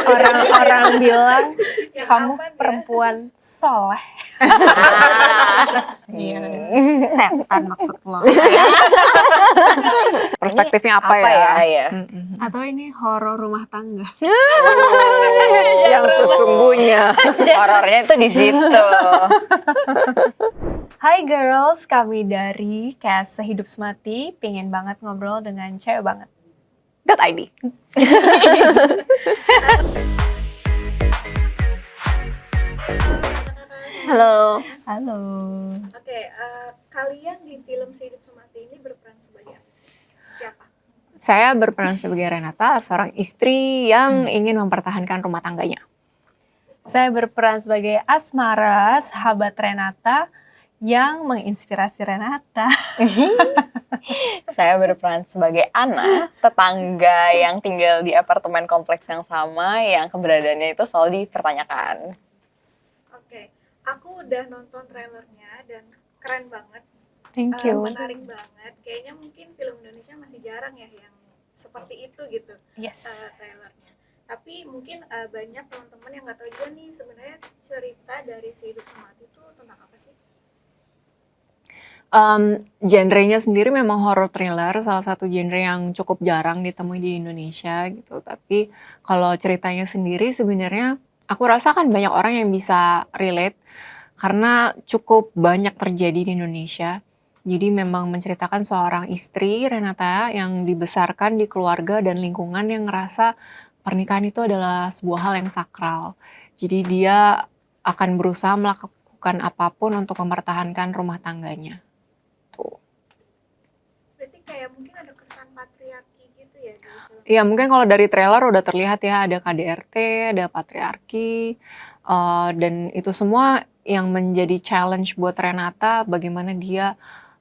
Orang-orang bilang Yang kamu aman ya. perempuan soleh. Iya. Setan maksud lo. Perspektifnya apa Apa ya? ya? Atau ini horor rumah tangga. Yang sesungguhnya. Horornya itu di situ. Hai girls, kami dari Cast Sehidup Semati pingin banget ngobrol dengan cewek banget. .id. Halo. Halo. Oke, kalian di film Sehidup Semati ini berperan sebagai apa sih? Siapa? Saya berperan sebagai Renata, seorang istri yang ingin mempertahankan rumah tangganya. Saya berperan sebagai Asmara, sahabat Renata yang menginspirasi Renata. Saya berperan sebagai Ana, tetangga yang tinggal di apartemen kompleks yang sama, yang keberadaannya itu selalu dipertanyakan. Oke, aku udah nonton trailernya dan keren banget. Thank you. Menarik banget. Kayaknya mungkin film Indonesia masih jarang ya yang seperti itu gitu. Yes. Trailernya. Tapi mungkin banyak teman-teman yang nggak tahu juga nih sebenarnya cerita dari Sehidup Semati itu tentang apa sih? Genrenya sendiri memang horror thriller, salah satu genre yang cukup jarang ditemui di Indonesia gitu. Tapi kalau ceritanya sendiri sebenarnya aku rasa kan banyak orang yang bisa relate karena cukup banyak terjadi di Indonesia. Jadi memang menceritakan seorang istri, Renata, yang dibesarkan di keluarga dan lingkungan yang ngerasa pernikahan itu adalah sebuah hal yang sakral. Jadi dia akan berusaha melakukan apapun untuk mempertahankan rumah tangganya. Tuh. Berarti kayak mungkin ada kesan patriarki gitu ya di film. Iya, mungkin kalau dari trailer udah terlihat ya, ada KDRT, ada patriarki, dan itu semua yang menjadi challenge buat Renata, bagaimana dia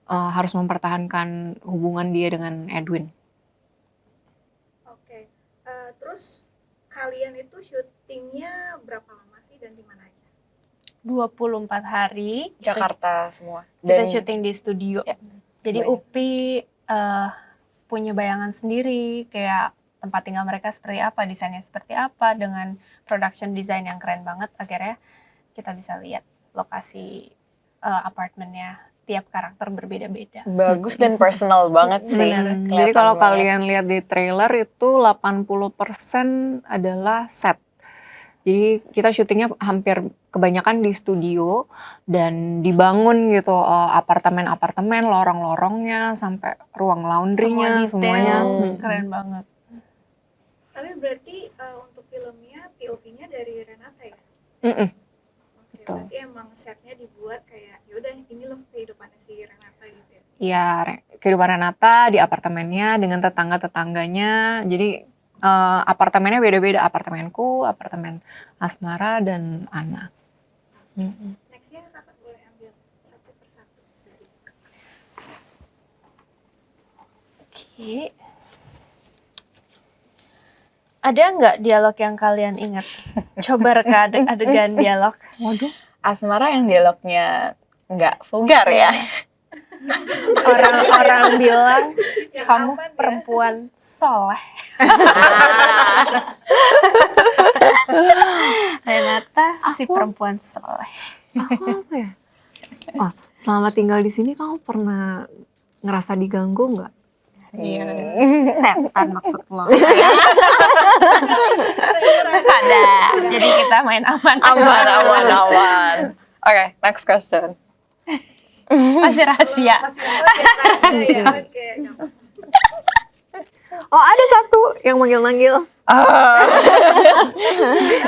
harus mempertahankan hubungan dia dengan Edwin. Oke, terus kalian itu syutingnya berapa lama sih dan di mana aja? 24 hari. Jakarta semua. Kita syuting di studio. Ya, Jadi kebayang. Upi punya bayangan sendiri kayak tempat tinggal mereka seperti apa, desainnya seperti apa, dengan production design yang keren banget. Akhirnya kita bisa lihat lokasi apartemennya, tiap karakter berbeda-beda. Bagus dan personal banget sih. Benar. Jadi Kelihatan kalau banget. kalian lihat di trailer itu 80% adalah set. Jadi kita syutingnya hampir kebanyakan di studio dan dibangun gitu apartemen-apartemen, lorong-lorongnya sampai ruang laundrynya, semuanya. Keren banget. Tapi berarti untuk filmnya POV-nya dari Renata ya? Mm-mm. Oke, Betul. berarti emang setnya dibuat kayak yaudah ini loh kehidupannya si Renata gitu ya? Iya, kehidupan Renata di apartemennya dengan tetangga-tetangganya. Jadi apartemennya beda-beda, apartemenku, apartemen Asmara dan Ana. Nextnya kakak boleh ambil satu persatu dari Oke. Ada nggak dialog yang kalian ingat? Coba reka adegan dialog. Waduh. Asmara yang dialognya nggak vulgar ya. Orang-orang bilang Yang kamu aman ya. perempuan soleh. Renata si perempuan soleh. Aku apa ya? Oh, selama tinggal di sini kamu pernah ngerasa diganggu nggak? Iya. Setan maksud lo. Ada. Jadi kita main aman. Aman. Oke, next question. Masih rahasia. Oke. Oh, ada satu yang manggil-manggil.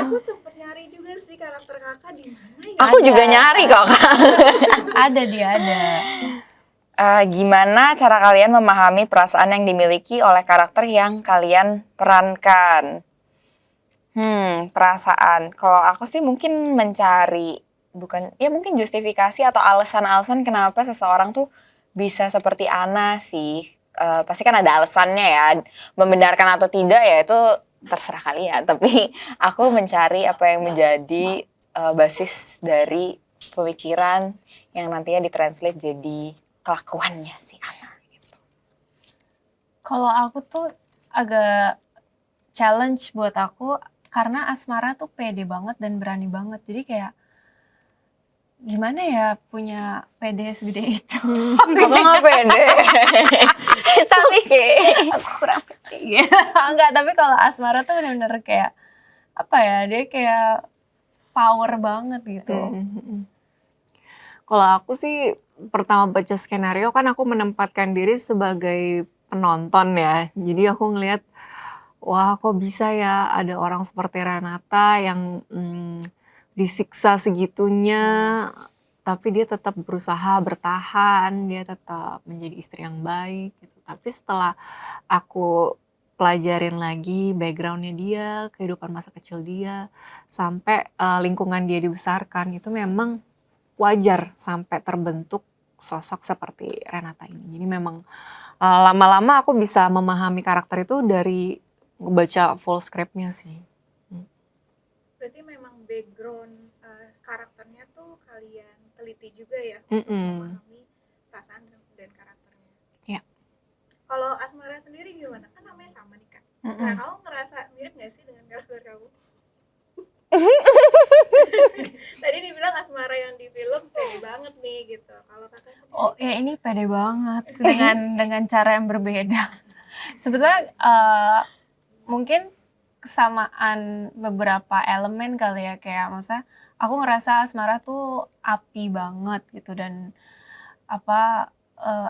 Aku sempet nyari juga sih karakter kakak di mana ya? Aku juga nyari kok. Ada dia ada. Gimana cara kalian memahami perasaan yang dimiliki oleh karakter yang kalian perankan? Perasaan. Kalau aku sih mungkin mencari, mungkin justifikasi atau alasan-alasan kenapa seseorang tuh bisa seperti Ana sih. Pasti kan ada alasannya ya. Membenarkan atau tidak ya itu terserah kalian. Tapi aku mencari apa yang menjadi basis dari pemikiran yang nantinya ditranslate jadi kelakuannya si Ana gitu. Kalau aku tuh agak challenge buat aku karena Asmara tuh pede banget dan berani banget. Jadi kayak gimana ya punya pede segede itu. Aku nggak pede. Tapi aku kurang pede gitu. Enggak, tapi kalau Asmara tuh benar-benar kayak apa ya, dia kayak power banget gitu. Kalau aku sih pertama baca skenario kan aku menempatkan diri sebagai penonton ya. Jadi aku ngelihat, wah kok bisa ya ada orang seperti Renata yang disiksa segitunya, tapi dia tetap berusaha bertahan, dia tetap menjadi istri yang baik gitu. Tapi setelah aku pelajarin lagi backgroundnya dia, kehidupan masa kecil dia, sampai lingkungan dia dibesarkan, itu memang wajar sampai terbentuk sosok seperti Renata ini. Jadi memang lama-lama aku bisa memahami karakter itu dari baca full scriptnya sih. Berarti memang background karakternya tuh kalian teliti juga ya untuk Mm-mm. memahami perasaan dan karakternya. Iya. Kalau Asmara sendiri gimana? Kan namanya sama nih Kak. Mm-mm. Nah, kamu ngerasa mirip gak sih dengan karakter kamu? Tadi dibilang Asmara yang di film pede banget nih gitu. Kalau kakak sendiri? Oh ya, ini pede banget dengan cara yang berbeda. Sebetulnya mungkin kesamaan beberapa elemen kali ya, kayak maksudnya aku ngerasa Asmara tuh api banget gitu dan apa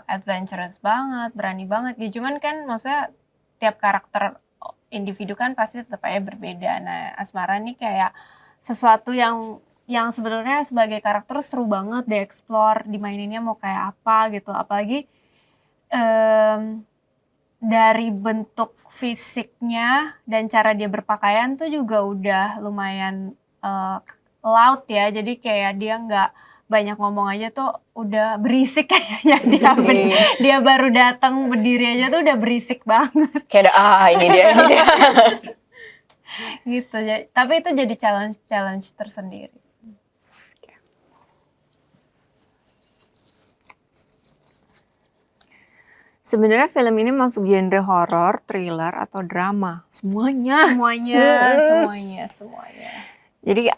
adventurous banget, berani banget gitu. Cuman kan maksudnya tiap karakter individu kan pasti tetap aja berbeda. Nah, Asmara nih kayak sesuatu yang sebenarnya sebagai karakter seru banget dieksplor, dimaininnya mau kayak apa gitu. Apalagi dari bentuk fisiknya dan cara dia berpakaian tuh juga udah lumayan loud ya. Jadi kayak dia nggak banyak ngomong aja tuh udah berisik kayaknya. Dia baru datang berdiri aja tuh udah berisik banget Kayak ada ini dia. gitu. Tapi itu jadi challenge tersendiri. Sebenarnya film ini masuk genre horor, thriller, atau drama. Semuanya. Semuanya. Jadi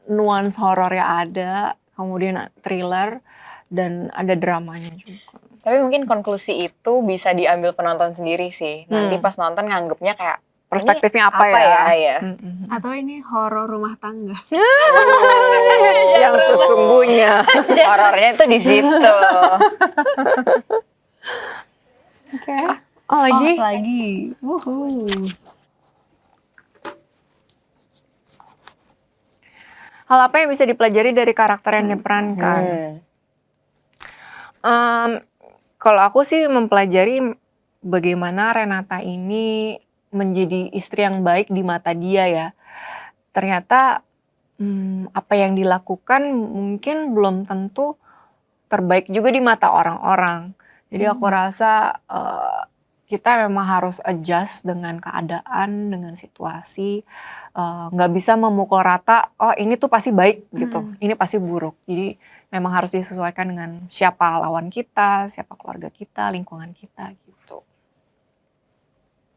nuansa horornya ada, kemudian thriller, dan ada dramanya juga. Tapi mungkin konklusi itu bisa diambil penonton sendiri sih. Nanti pas nonton nganggepnya kayak Perspektifnya ini apa ya? ya? Atau ini horor rumah tangga. Yang sesungguhnya. Horornya itu di situ. Oke. Oh lagi? Lagi. Hal apa yang bisa dipelajari dari karakter yang diperankan? Kalau aku sih mempelajari bagaimana Renata ini menjadi istri yang baik di mata dia ya. Ternyata apa yang dilakukan mungkin belum tentu terbaik juga di mata orang-orang. Jadi aku rasa kita memang harus adjust dengan keadaan, dengan situasi. Nggak bisa memukul rata, oh ini tuh pasti baik gitu, ini pasti buruk. Jadi memang harus disesuaikan dengan siapa lawan kita, siapa keluarga kita, lingkungan kita gitu.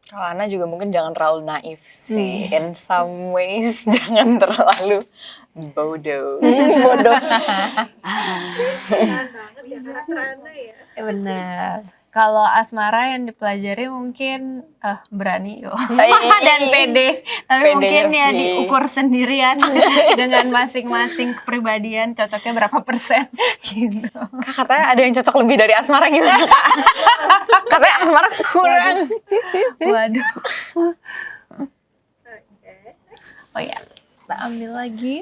Kalau Ana juga mungkin jangan terlalu naif sih. In some ways jangan terlalu bodoh. Keren banget ya karakter Ana ya. Benar. Kalau Asmara yang dipelajari mungkin berani dan pede. Tapi Pedenya mungkin ya sih. diukur sendirian dengan masing-masing kepribadian cocoknya berapa persen gitu. Kak, katanya ada yang cocok lebih dari Asmara gimana Kak? Katanya Asmara kurang. Waduh. Oke. Oh ya, kita ambil lagi.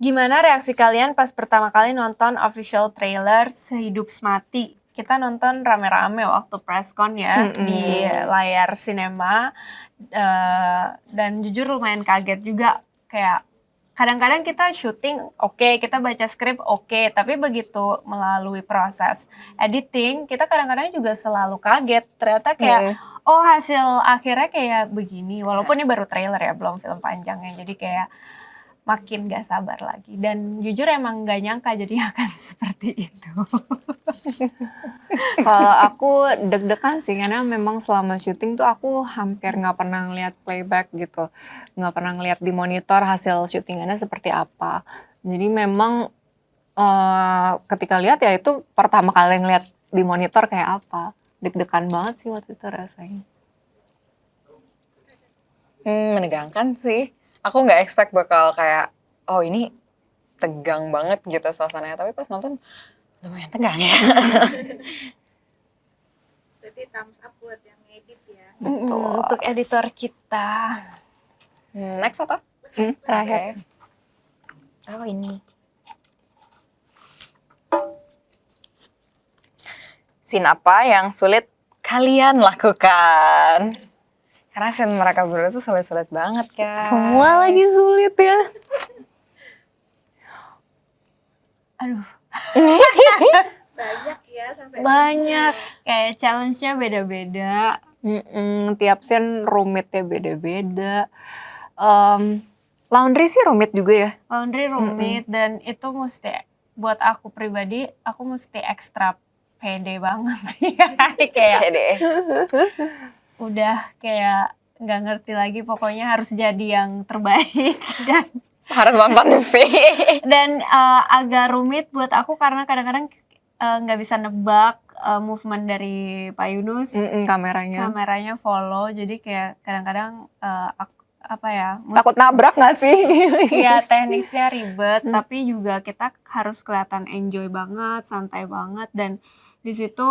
Gimana reaksi kalian pas pertama kali nonton official trailer Sehidup Semati? Kita nonton rame-rame waktu presscon ya di layar sinema, dan jujur lumayan kaget juga. Kayak kadang-kadang kita syuting oke, kita baca skrip oke, tapi begitu melalui proses editing kita kadang-kadang juga selalu kaget. Ternyata kayak oh hasil akhirnya kayak begini, walaupun ini baru trailer ya, belum film panjangnya. Jadi kayak makin gak sabar lagi. Dan jujur emang gak nyangka jadi akan seperti itu. Kalau aku deg-degan sih, karena memang selama syuting tuh aku hampir nggak pernah ngeliat playback gitu, nggak pernah ngeliat di monitor hasil syutingannya seperti apa. Jadi memang ketika lihat ya itu pertama kali ngeliat di monitor kayak apa, deg-degan banget sih waktu itu rasanya. Menegangkan sih. Aku nggak expect bakal kayak, oh ini tegang banget gitu suasananya. Tapi pas nonton lumayan tegang ya. Berarti thumbs up buat yang ngedit ya. Betul. Untuk editor kita. Next apa? Terakhir. Oke. Oh ini. Scene apa yang sulit kalian lakukan? Karena scene mereka berdua tuh sulit-sulit banget kan. Semua lagi sulit ya. Aduh, Banyak ya sampai Banyak. kayak challenge-nya beda-beda. Tiap scene rumitnya beda-beda. Laundry sih rumit juga ya. Laundry rumit dan itu mesti, buat aku pribadi, aku mesti ekstra pede banget. Kayak deh. udah kayak nggak ngerti lagi, pokoknya harus jadi yang terbaik. Harus nonton sih. Dan agak rumit buat aku karena kadang-kadang nggak bisa nebak movement dari Pak Yunus. Kameranya. Kameranya follow, jadi kayak kadang-kadang apa ya, Takut nabrak gak sih? ya teknisnya ribet, tapi juga kita harus kelihatan enjoy banget, santai banget, dan di situ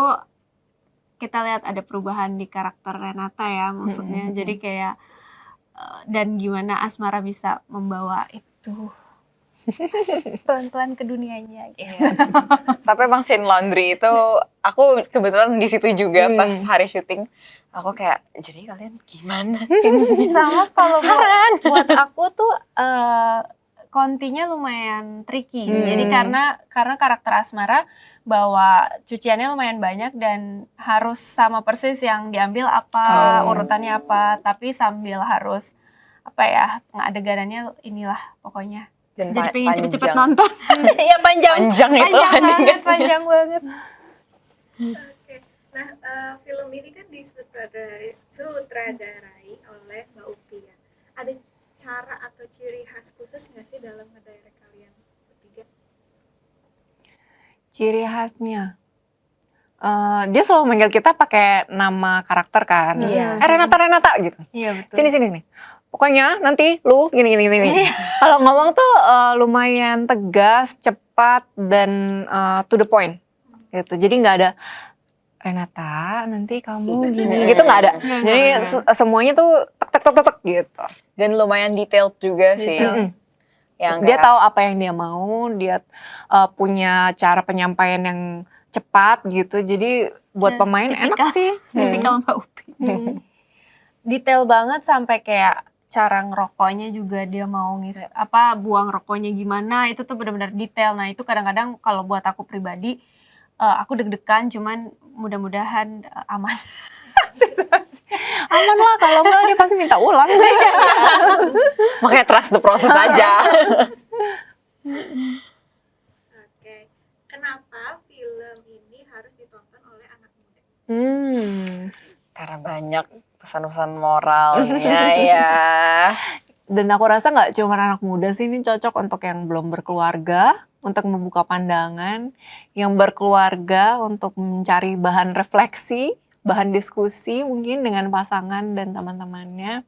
kita lihat ada perubahan di karakter Renata ya, maksudnya. Jadi kayak dan gimana Asmara bisa membawa itu pelan-pelan ke dunianya gitu. Tapi emang scene laundry itu aku kebetulan di situ juga pas hari syuting. Aku kayak, jadi kalian gimana? Sama kalau buat aku tuh kontinya lumayan tricky. Jadi karena karakter Asmara bawa cuciannya lumayan banyak dan harus sama persis yang diambil apa, urutannya apa, tapi sambil harus apa ya, pengadeganannya inilah pokoknya. Dan Jadi pengen cepet-cepet panjang. nonton. Iya panjang Panjang itu adegan. panjang banget. Oke. Nah, film ini kan disutradarai oleh Mbak Upi ya. Ada cara atau ciri khas khusus nggak sih dalam ngedirect kalian bertiga? Ciri khasnya, dia selalu manggil kita pakai nama karakter kan. Iya. Renata gitu. Iya betul. Sini. Pokoknya nanti lu gini. Kalau ngomong tuh lumayan tegas, cepat, dan to the point gitu. Jadi nggak ada Renata nanti kamu gini gitu, nggak ada. Jadi semuanya tuh tek gitu. Dan lumayan detailed juga sih. Yang Dia kayak- tahu apa yang dia mau, dia punya cara penyampaian yang cepat gitu. Jadi buat pemain enak sih. Tipikal Mbak Upi. Detail banget sampai kayak cara ngerokoknya juga dia mau buang rokoknya gimana, itu tuh benar-benar detail. Nah itu kadang-kadang kalau buat aku pribadi aku deg-degan, cuman mudah-mudahan aman. Aman lah, kalau enggak dia pasti minta ulang. Makanya trust the process aja. Oke. Kenapa film ini harus ditonton oleh anak muda? Karena banyak pesan-pesan moralnya ya. Dan aku rasa nggak cuma anak muda sih, ini cocok untuk yang belum berkeluarga, untuk membuka pandangan, yang berkeluarga untuk mencari bahan refleksi, bahan diskusi mungkin dengan pasangan dan teman-temannya.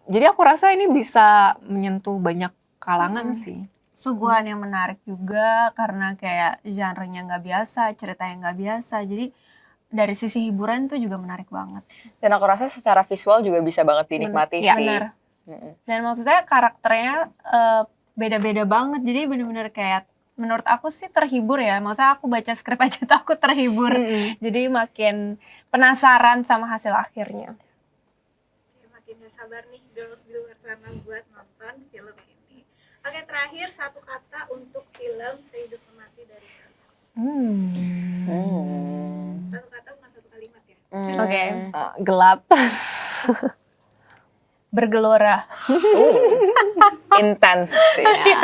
Jadi aku rasa ini bisa menyentuh banyak kalangan sih. Suguhan yang menarik juga karena kayak genre-nya nggak biasa, ceritanya nggak biasa, jadi dari sisi hiburan tuh juga menarik banget. Dan aku rasa secara visual juga bisa banget dinikmati Iya, sih. benar. Dan maksud saya karakternya beda-beda banget, jadi benar-benar kayak menurut aku sih terhibur ya. Maksudnya aku baca skrip aja tuh aku terhibur, jadi makin penasaran sama hasil akhirnya. Oke, makin gak sabar nih girls di luar sana buat nonton film ini. Oke, terakhir satu kata untuk film Sehidup Semati dari kalian. Satu kata bukan satu kalimat ya. Oke. Gelap. bergelora. Intens ya.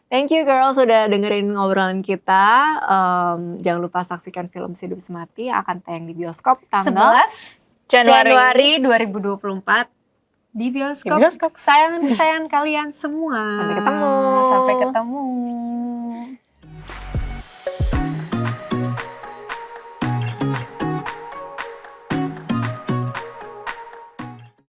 Thank you girls sudah dengerin ngobrolan kita. Jangan lupa saksikan film Si Hidup Semati akan tayang di bioskop tanggal 11 Januari 2024 di bioskop. Di bioskop. Kesayangan kalian semua. Sampai ketemu. Sampai ketemu.